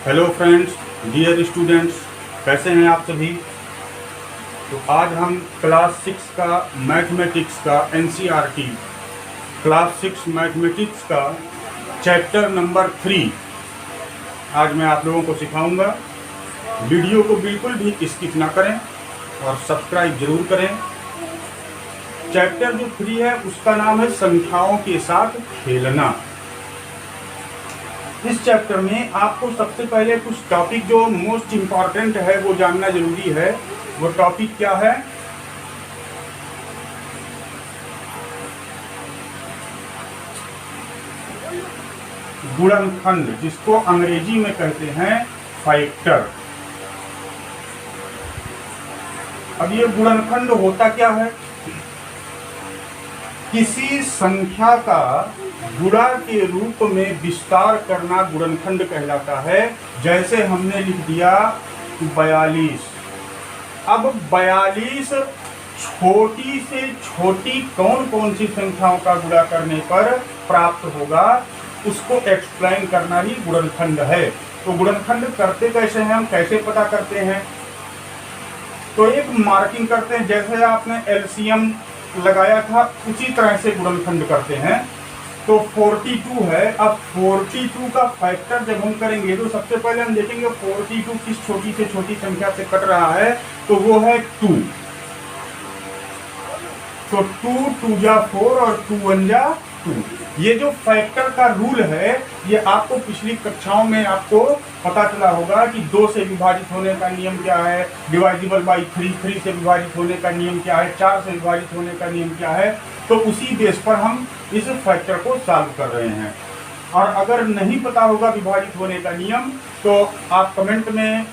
Hello friends, dear students, कैसे हैं आप सभी। तो आज हम क्लास 6 का मैथमेटिक्स का एनसीईआरटी क्लास 6 मैथमेटिक्स का चैप्टर नंबर 3 आज मैं आप लोगों को सिखाऊंगा। वीडियो को बिल्कुल भी स्किप ना करें और सब्सक्राइब जरूर करें। चैप्टर जो 3 है उसका नाम है संख्याओं के साथ खेलना। इस चैप्टर में आपको सबसे पहले कुछ टॉपिक जो मोस्ट इम्पॉर्टेंट है वो जानना जरूरी है। वो टॉपिक क्या है? गुणनखंड, जिसको अंग्रेजी में कहते हैं फैक्टर। अब ये गुणनखंड होता क्या है? किसी संख्या का गुणा के रूप में विस्तार करना गुणनखंड कहलाता है। जैसे हमने लिख दिया 42। अब 42 छोटी से छोटी कौन कौन सी संख्याओं का गुणा करने पर प्राप्त होगा, उसको एक्सप्लेन करना ही गुणनखंड है। तो गुणनखंड करते कैसे हैं, हम कैसे पता करते हैं? तो एक मार्किंग करते हैं, जैसे आपने एलसीएम लगाया था उसी तरह से गुणनखंड करते हैं। तो 42 है। अब 42 का फैक्टर जब हम करेंगे तो सबसे पहले हम देखेंगे 42 किस छोटी से छोटी संख्या से कट रहा है, तो वो है 2। तो 2 जा 4 और 2 1 जा 2। ये जो फैक्टर का रूल है ये आपको पिछली कक्षाओं में आपको पता चला होगा कि 2 से विभाजित होने का नियम क्या है, डिवाइजिबल बाई 3 से विभाजित होने का नियम क्या है, 4 से विभाजित होने का नियम क्या है। तो उसी बेस पर हम इस फैक्टर को सॉल्व कर रहे हैं। और अगर नहीं पता होगा विभाजित होने का नियम तो आप कमेंट में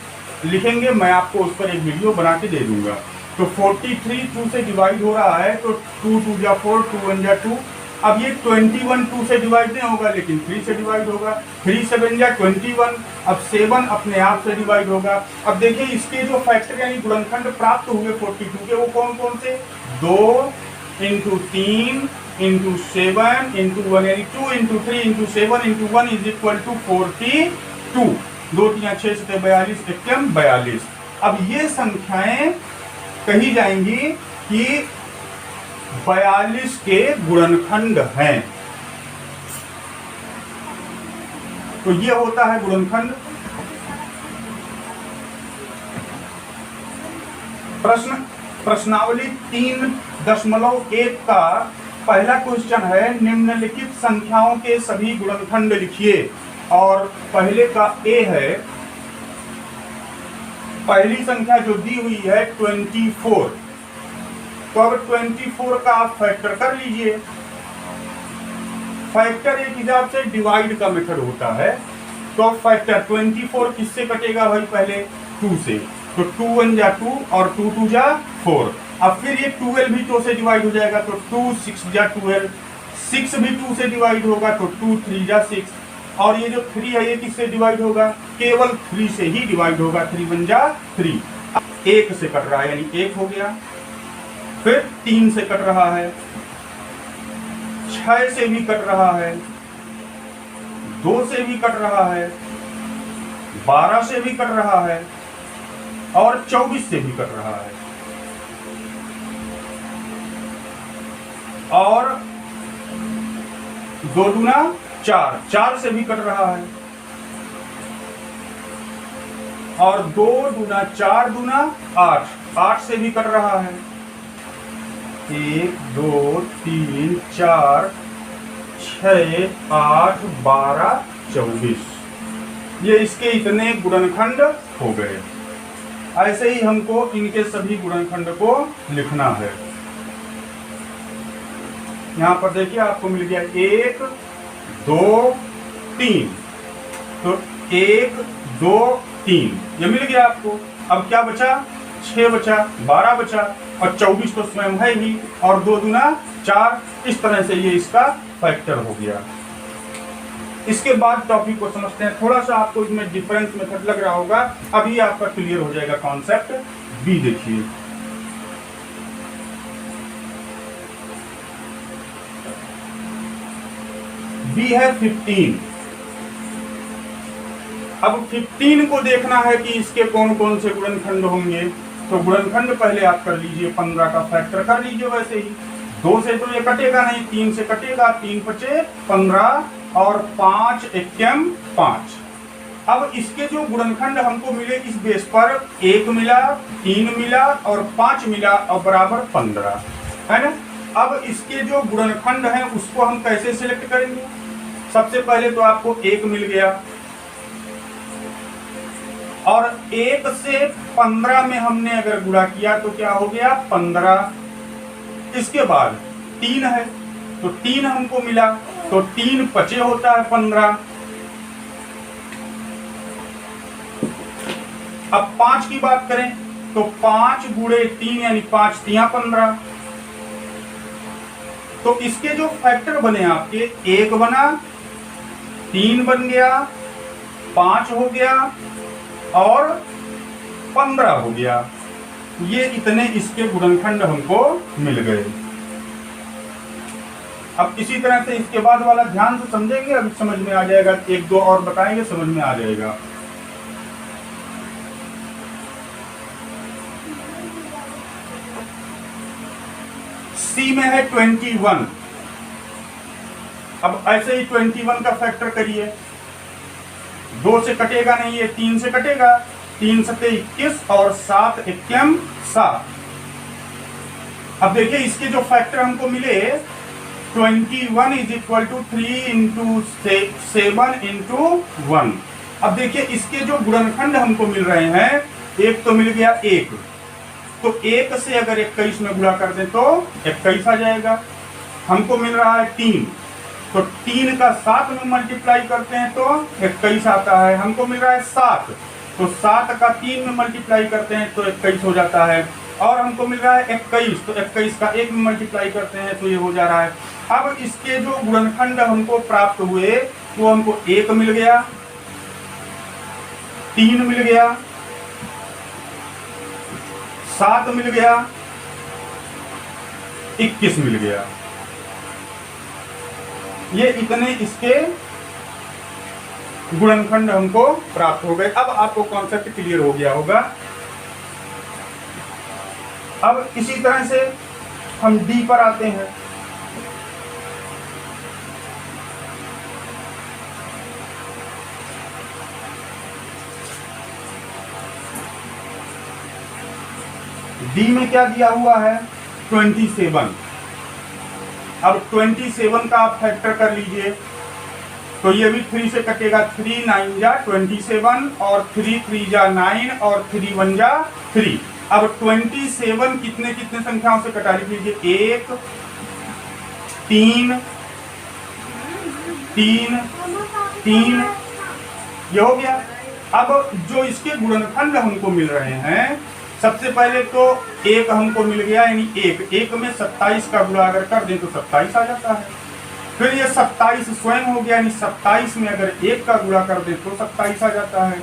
लिखेंगे, मैं आपको उस पर एक वीडियो बना के दे दूंगा। तो 43 2 से डिवाइड हो रहा है, तो 2 जा 4, 2 1 जा 2। अब ये 21 2 से डिवाइड नहीं होगा लेकिन 3 से डिवाइड होगा। 3 7 जा 21। अब 7 अपने आप से डिवाइड होगा। अब देखिए इसके जो फैक्टर यानी गुणनखंड प्राप्त हुए 42 के, वो कौन कौन से? 2 इंटू 3 इंटू 7 इंटू 1 यानी 2 into 3 into 7 into 1 is equal to 42। 2 3 6 7 42 एकम 42। अब ये संख्याएं कही जाएंगी कि 42 के गुणनखंड हैं। तो ये होता है गुणनखंड। प्रश्नावली 3.1 का पहला क्वेश्चन है, निम्नलिखित संख्याओं के सभी गुणनखंड लिखिए। और पहले का ए है। पहली संख्या जो दी हुई है 24। तो अब 24 का आप फैक्टर कर लीजिए। फैक्टर एक हिसाब से डिवाइड का मेथड होता है। तो फैक्टर 24 किससे कटेगा भाई? पहले 2 से। तो 2 1 जा 2 और 2 2 जा 4। अब फिर ये 12 भी 2 से डिवाइड हो जाएगा, तो 2 6 जा 12। 6 भी 2 से डिवाइड होगा, तो 2 3 जा 6। और ये जो 3 है ये किससे डिवाइड होगा? केवल 3 से ही डिवाइड होगा। 3 1 जा 3। 1 से कट रहा है यानी 1 हो गया। फिर 3 से कट रहा है, 6 से भी कट रहा है, 2 से भी कट रहा है, 12 से भी कट रहा है और 24 से भी कट रहा है। और 2 दूना 4, 4 से भी कट रहा है। और 2 दूना 4 दूना 8, 8 से भी कट रहा है। 1 2 3 4 6 8 12 24। ये इसके इतने गुणनखंड हो गए। ऐसे ही हमको इनके सभी गुणनखंड को लिखना है। यहां पर देखिए आपको मिल गया 1 2 3। तो 1 2 3 ये मिल गया आपको। अब क्या बचा? 6 बचा, 12 बचा और 24 तो स्वयं है ही। और 2 दूना 4। इस तरह से ये इसका फैक्टर हो गया। इसके बाद टॉपिक को समझते हैं। थोड़ा सा आपको इसमें डिफरेंस मेथड लग रहा होगा, अभी आपका क्लियर हो जाएगा कॉन्सेप्ट। बी देखिए, बी है 15। अब 15 को देखना है कि इसके कौन कौन से गुणनखंड होंगे। तो गुणनखंड पहले आप कर लीजिए, 15 का फैक्टर कर लीजिए। वैसे ही 2 से तो ये कटेगा नहीं, 3 से कटेगा, 3 5 15 और 5 एकम 5। अब इसके जो गुणनखंड हमको मिले इस बेस पर 1 मिला, 3 मिला और 5 मिला और बराबर 15 है ना। अब इसके जो गुणनखंड हैं उसको हम कैसे सिलेक्ट करेंगे। सबसे पहले तो आपको 1 मिल गया और 1 से 15 में हमने अगर गुणा किया तो क्या हो गया 15। इसके बाद 3 है तो 3 हमको मिला तो 3 5 होता है 15। अब 5 की बात करें तो 5 गुणे 3 यानी 5 3 15। तो इसके जो फैक्टर बने आपके 1 बना, 3 बन गया, 5 हो गया और 15 हो गया। ये इतने इसके गुणनखंड हमको मिल गए। अब इसी तरह से इसके बाद वाला ध्यान से समझेंगे, अभी समझ में आ जाएगा। 1 2 और बताएंगे, समझ में आ जाएगा। सी में है 21। अब ऐसे ही 21 का फैक्टर करिए। 2 से कटेगा नहीं, ये 3 से कटेगा, 3 7 21 और 7 एकम 7। अब देखिए इसके जो फैक्टर हमको मिले 21 is equal to 3 into 7 into 1। अब देखिए इसके जो गुणनखंड हमको मिल रहे हैं, एक तो मिल गया 1, तो 1 से अगर 21 में गुणा कर दें तो 21 आ जाएगा। हमको मिल रहा है 3, तो 3 का 7 में मल्टीप्लाई करते हैं तो 21 आता है। हमको मिल रहा है 7, तो 7 का 3 में मल्टीप्लाई करते हैं तो 21 हो जाता है। और हमको मिल रहा है 21, तो 21 का 1 में मल्टीप्लाई करते हैं तो ये हो जा रहा है। अब इसके जो गुणनखंड हमको प्राप्त हुए वो हमको 1 मिल गया, 3 मिल गया, 7 मिल गया, 21 मिल गया। ये इतने इसके गुणनखंड हमको प्राप्त हो गए। अब आपको कॉन्सेप्ट क्लियर हो गया होगा। अब इसी तरह से हम डी पर आते हैं। डी में क्या दिया हुआ है 27। अब 27 का आप फैक्टर कर लीजिए तो ये भी 3 से कटेगा, 3 9 जा 27 और 3 3 जा 9 और 3 1 जा 3। अब 27 कितने कितने संख्याओं से कटा लीजिए, 1 3 3 3, ये हो गया। अब जो इसके गुणनखंड हमको मिल रहे हैं, सबसे पहले तो 1 हमको मिल गया, यानी 1 में 27 का गुणा अगर कर दें तो 27 आ जाता है। फिर ये 27 स्वयं हो गया, यानी 27 में अगर 1 का गुणा कर दें तो 27 आ जाता है।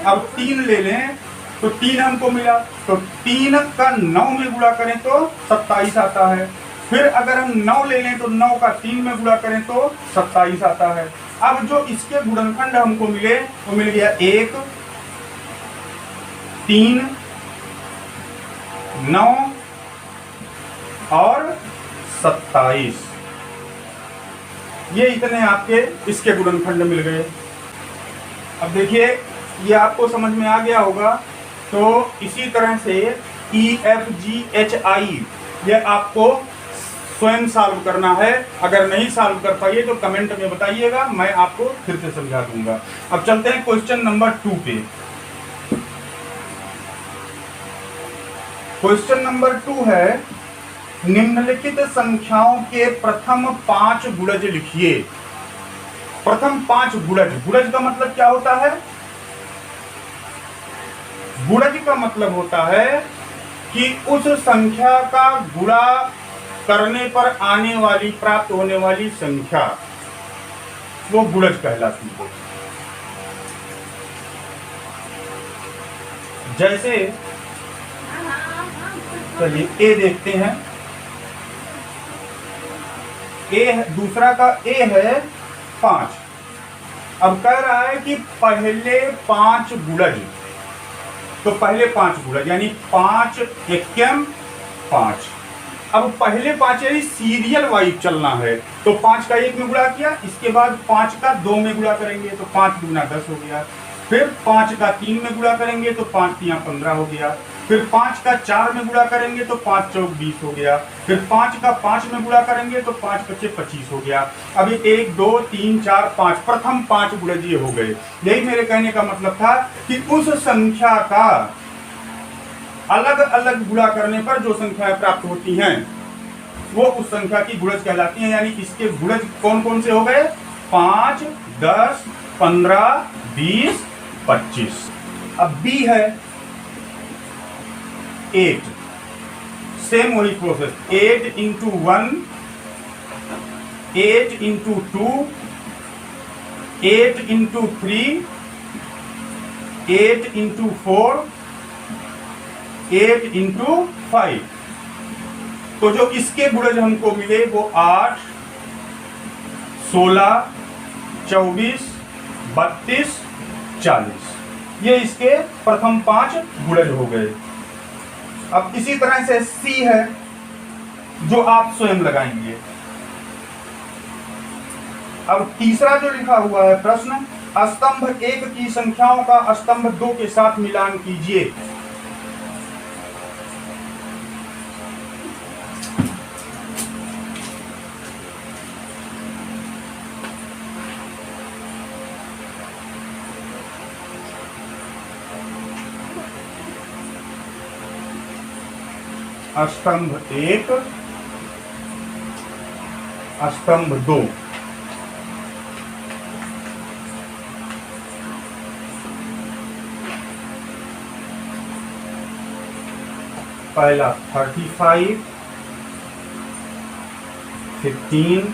अब 3 ले लें तो 3 हमको मिला, तो 3 का 9 में गुणा करें तो 27 आता है। फिर अगर हम 9 ले लें तो 9 का 3 में गुणा करें तो 27 आता है। अब जो इसके गुणनखंड हमको मिले वो मिल गया 1 3 9 और 27। ये इतने आपके इसके गुणनखंड मिल गए। अब देखिए ये आपको समझ में आ गया होगा। तो इसी तरह से EFGHI ये आपको स्वयं सॉल्व करना है। अगर नहीं सॉल्व कर पाइए तो कमेंट में बताइएगा, मैं आपको फिर से समझा दूंगा। अब चलते हैं क्वेश्चन नंबर 2 पे। क्वेश्चन नंबर 2 है, निम्नलिखित संख्याओं के प्रथम 5 गुणज लिखिए। प्रथम 5 गुणज, गुणज का मतलब क्या होता है? गुणज का मतलब होता है कि उस संख्या का गुणा करने पर आने वाली, प्राप्त होने वाली संख्या, वो गुणज कहलाती है। जैसे चलिए ए देखते हैं। ए दूसरा का ए है 5, अब कह रहा है कि पहले 5 गुणज, तो पहले 5 गुणज यानी 5 एकम 5। अब पहले 5 यानी सीरियल वाइज चलना है, तो 5 का 1 में गुणा किया, इसके बाद 5 का 2 में गुणा करेंगे तो 5 गुना 10 हो गया, फिर 5 का 3 में गुणा करेंगे तो 5 3 15 हो गया, फिर 5 का 4 में गुणा करेंगे तो 5 4 20 हो गया, फिर 5 का 5 में गुणा करेंगे तो 5 5 25 हो गया। अभी 1 2 3 4 5 प्रथम 5 गुणज ये हो गए। यही मेरे कहने का मतलब था कि उस संख्या का अलग अलग गुणा करने पर जो संख्याएं प्राप्त होती हैं वो उस संख्या की गुणज कहलाती हैं। यानी इसके गुणज कौन कौन से हो गए? 5 10 15 20 25। अब बी है 8, सेम वही process, 8 into 1, 8 into 2, 8 into 3, 8 into 4, 8 into 5। तो जो इसके गुणज हमको मिले वो 8 16 24 32 40, ये इसके प्रथम 5 गुणज हो गए। अब इसी तरह से सी है जो आप स्वयं लगाएंगे। अब तीसरा जो लिखा हुआ है प्रश्न, स्तंभ 1 की संख्याओं का स्तंभ 2 के साथ मिलान कीजिए। स्तंभ 1 स्तंभ 2, पहला 35 15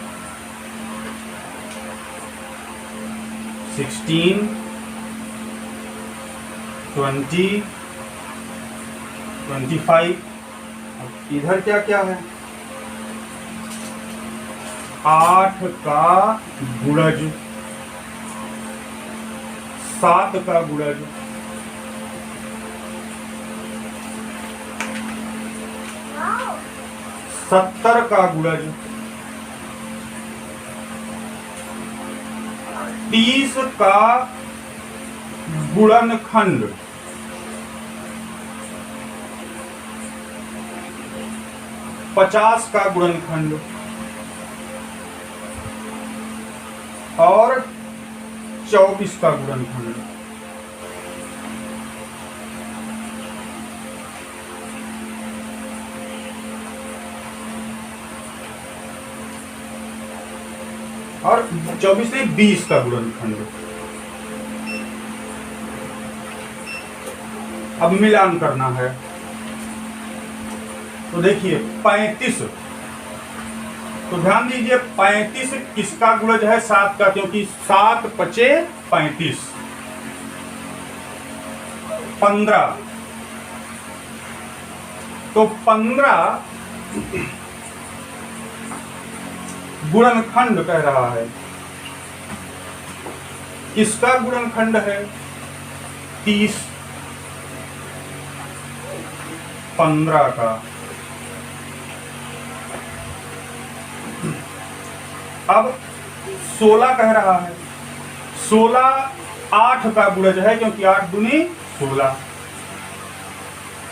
16 20 25। इधर क्या क्या है? 8 का गुणज, 7 का गुणज, 70 का गुणज, 30 का गुणनखंड, 50 का गुणनखंड और 24 का गुणनखंड। और 24 से 20 का गुणनखंड। अब मिलान करना है तो देखिए 35, तो ध्यान दीजिए 35 किसका गुणज है? 7 का, क्योंकि 7 पचे 35। 15, तो 15 गुणनखंड कह रहा है। किसका गुणनखंड है? 30 15 का। अब 16 कह रहा है, 16 8 का गुणज है, क्योंकि 8 दूनी 16।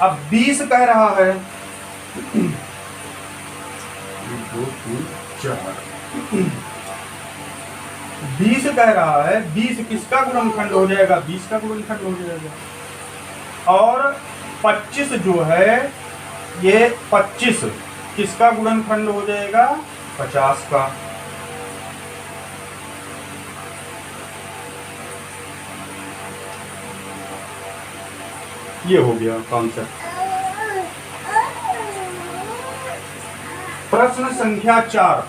अब 20 कह रहा है 2 3 4, 20 कह रहा है, 20 किसका गुणनखंड हो जाएगा? 20 का गुणनखंड हो जाएगा। और 25 जो है, ये 25 किसका गुणनखंड हो जाएगा? 50 का। ये हो गया कॉन्सेप्ट। प्रश्न संख्या 4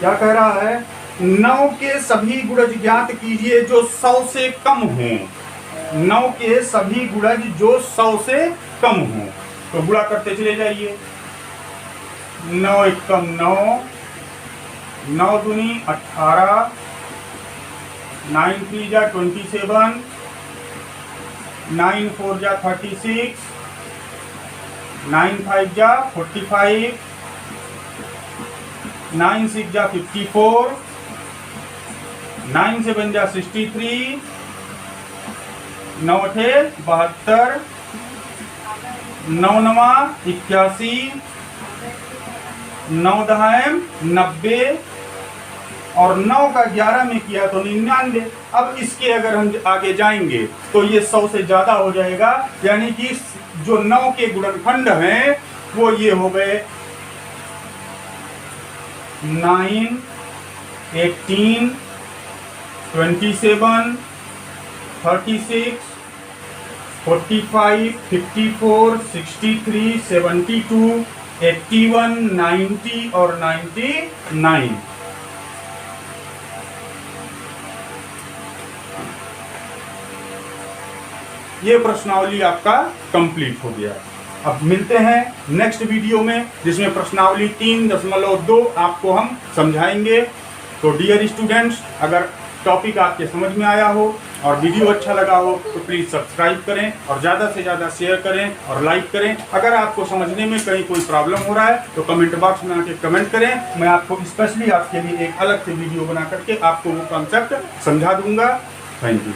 क्या कह रहा है? 9 के सभी गुणज ज्ञात कीजिए जो 100 से कम हों। 9 के सभी गुणज जो 100 से कम हों, तो गुणा करते चले जाइए। 9 एकम 9, 9 दूनी 18, 9 3 जा 27, 9 4 जा 36, 9 5 जा 45, 9 6 जा 54, 9 7 जा 63, 9 8 72, 9 9 81, 9 10 90 और 9 का 11 में किया तो 99। अब इसके अगर हम आगे जाएंगे तो ये 100 से ज्यादा हो जाएगा, यानी कि जो 9 के गुणनखंड हैं वो ये हो गए 9, 18, 27, 36, 45, 54, 63, 72, 81, 90 और 99। ये प्रश्नावली आपका कंप्लीट हो गया। अब मिलते हैं नेक्स्ट वीडियो में, जिसमें प्रश्नावली 3.2 आपको हम समझाएंगे। तो डियर स्टूडेंट्स, अगर टॉपिक आपके समझ में आया हो और वीडियो अच्छा लगा हो तो प्लीज़ सब्सक्राइब करें और ज़्यादा से ज़्यादा शेयर करें और लाइक करें। अगर आपको समझने में कहीं कोई प्रॉब्लम हो रहा है तो कमेंट बॉक्स में आके कमेंट करें, मैं आपको स्पेशली आपके लिए एक अलग से वीडियो बना करके आपको वो कॉन्सेप्ट समझा दूंगा। Thank you.